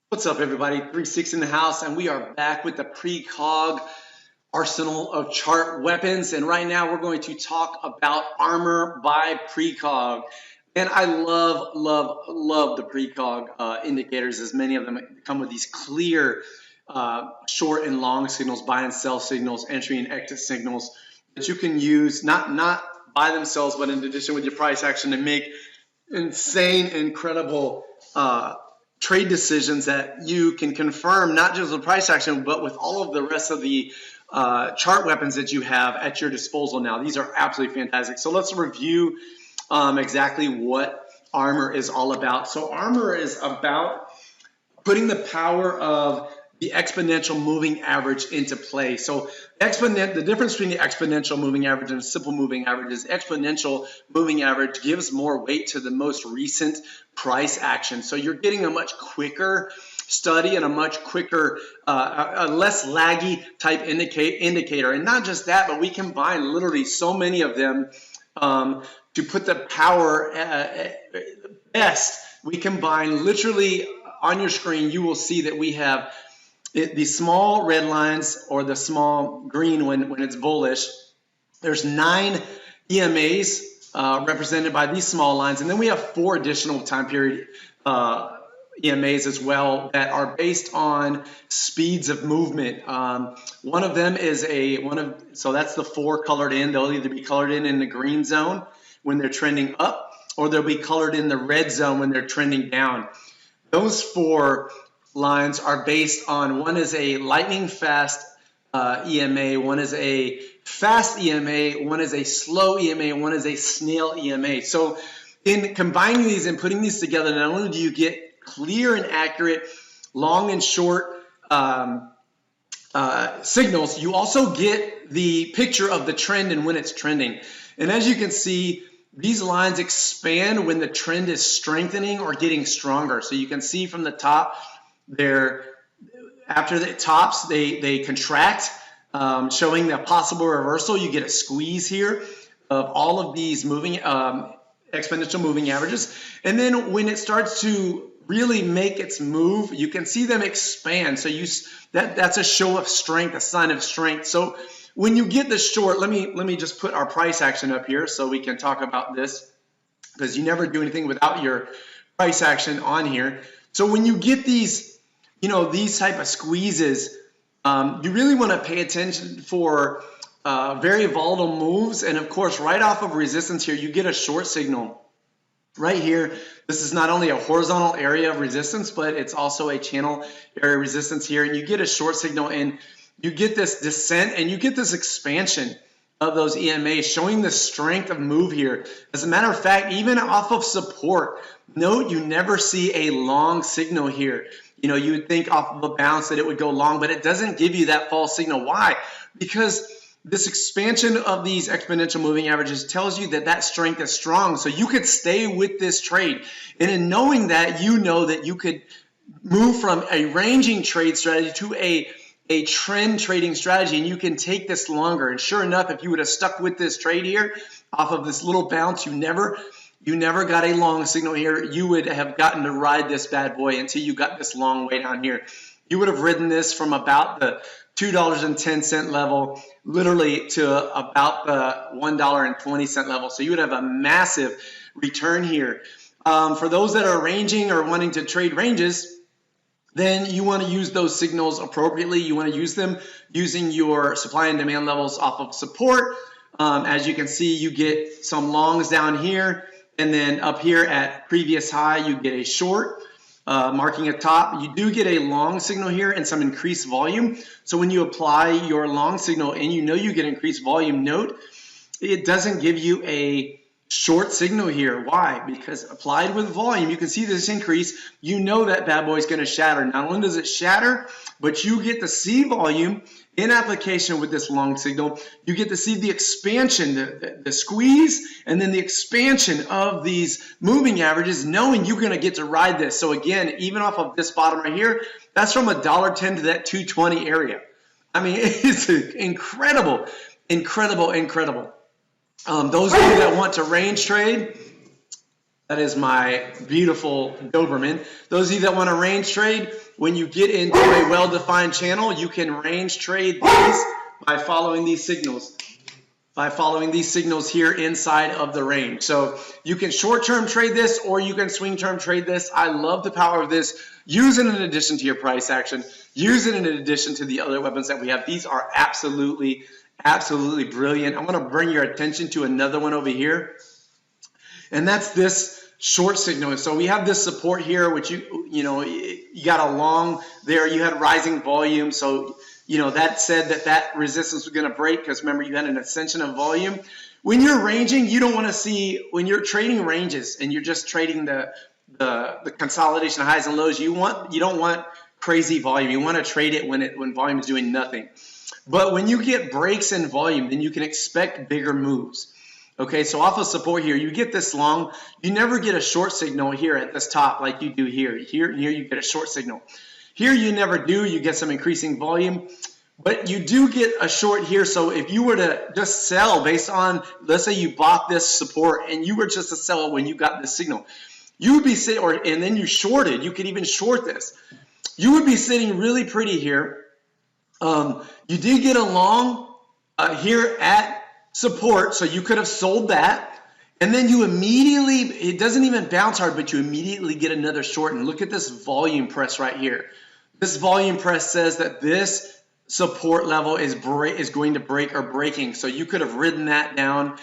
What's up, everybody? 3-6 in the house, and we are back with the Precog arsenal of chart weapons. And right now, we're going to talk about Armor by Precog. And I love the Precog indicators, as many of them come with these clear short and long signals, buy and sell signals, entry and exit signals that you can use not by themselves, but in addition with your price action to make insane, incredible trade decisions that you can confirm not just with price action, but with all of the rest of the chart weapons that you have at your disposal now. These are absolutely fantastic. So let's review exactly what Armor is all about. So Armor is about putting the power of the exponential moving average into play. So the difference between the exponential moving average and simple moving average is exponential moving average gives more weight to the most recent price action. So you're getting a much quicker study and a much quicker, a less laggy type indicator. And not just that, but we combine literally so many of them to put the power best. We combine literally on your screen, you will see that we have the small red lines or the small green when it's bullish. There's 9 EMAs represented by these small lines, and then we have 4 additional time period EMAs as well that are based on speeds of movement. One of them is so that's the 4 colored in. They'll either be colored in the green zone when they're trending up, or they'll be colored in the red zone when they're trending down. Those 4 lines are based on, one is a lightning fast EMA, one is a fast EMA, one is a slow EMA, and one is a snail EMA. So in combining these and putting these together, not only do you get clear and accurate long and short signals, you also get the picture of the trend and when it's trending. And as you can see, these lines expand when the trend is strengthening or getting stronger. So you can see from the top, after the tops, they contract, showing the possible reversal. You get a squeeze here of all of these moving exponential moving averages. And then when it starts to really make its move, you can see them expand. So that's a show of strength, a sign of strength. So when you get the short, let me just put our price action up here so we can talk about this, because you never do anything without your price action on here. So when you get these, these type of squeezes, you really want to pay attention for very volatile moves. And of course, right off of resistance here, you get a short signal. Right here, this is not only a horizontal area of resistance, but it's also a channel area of resistance here. And you get a short signal, and you get this descent, and you get this expansion of those EMAs, showing the strength of move here. As a matter of fact, even off of support, note you never see a long signal here. You would think off of a bounce that it would go long, but it doesn't give you that false signal. Why? Because this expansion of these exponential moving averages tells you that strength is strong. So you could stay with this trade. And in knowing that, you know that you could move from a ranging trade strategy to a trend trading strategy, and you can take this longer. And sure enough, if you would have stuck with this trade here off of this little bounce, you never got a long signal here. You would have gotten to ride this bad boy until you got this long way down here. You would have ridden this from about the $2.10 level literally to about the $1.20 level. So you would have a massive return here. For those that are ranging or wanting to trade ranges, then you want to use those signals appropriately. You want to use them using your supply and demand levels off of support. As you can see, you get some longs down here, and then up here at previous high, you get a short marking a top. You do get a long signal here and some increased volume. So when you apply your long signal and you get increased volume, note it doesn't give you a short signal here. Why? Because applied with volume, you can see this increase. You know that bad boy is going to shatter. Not only does it shatter, but you get to see volume in application with this long signal. You get to see the expansion, the squeeze, and then the expansion of these moving averages, knowing you're going to get to ride this. So again, even off of this bottom right here, that's from $1.10 to that $2.20 area. I mean, it's incredible, incredible, incredible. Those of you that want to range trade, That is my beautiful Doberman. Those of you that want to range trade, when you get into a well-defined channel, you can range trade these by following these signals. By following these signals here inside of the range. So you can short-term trade this or you can swing-term trade this. I love the power of this. Use it in addition to your price action. Use it in addition to the other weapons that we have. These are absolutely, absolutely brilliant. I want to bring your attention to another one over here. And that's this short signal. So we have this support here, which you got a long there. You had rising volume. So that said that resistance was going to break because remember you had an ascension of volume. When you're ranging, you don't want to see, when you're trading ranges and you're just trading the consolidation of highs and lows, you don't want crazy volume. You want to trade it when volume is doing nothing. But when you get breaks in volume, then you can expect bigger moves. Okay, so off of support here, you get this long. You never get a short signal here at this top like you do here. Here you get a short signal. Here you never do. You get some increasing volume, but you do get a short here. So if you were to just sell based on, let's say you bought this support and you were just to sell it when you got this signal, you would be sitting, and then you shorted. You could even short this. You would be sitting really pretty here. You did get a long here at support, so you could have sold that. And then you immediately, it doesn't even bounce hard, but you immediately get another short. And look at this volume press right here. This volume press says that this support level is going to break or breaking. So you could have ridden that down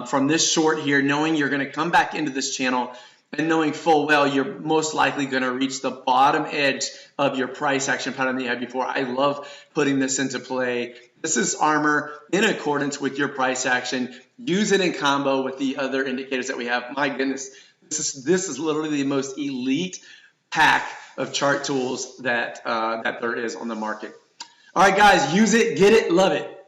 from this short here, knowing you're going to come back into this channel and knowing full well you're most likely going to reach the bottom edge of your price action pattern that you had before. I love putting this into play. This is armor in accordance with your price action. Use it in combo with the other indicators that we have. My goodness, this is literally the most elite pack of chart tools that there is on the market. All right, guys, use it, get it, love it.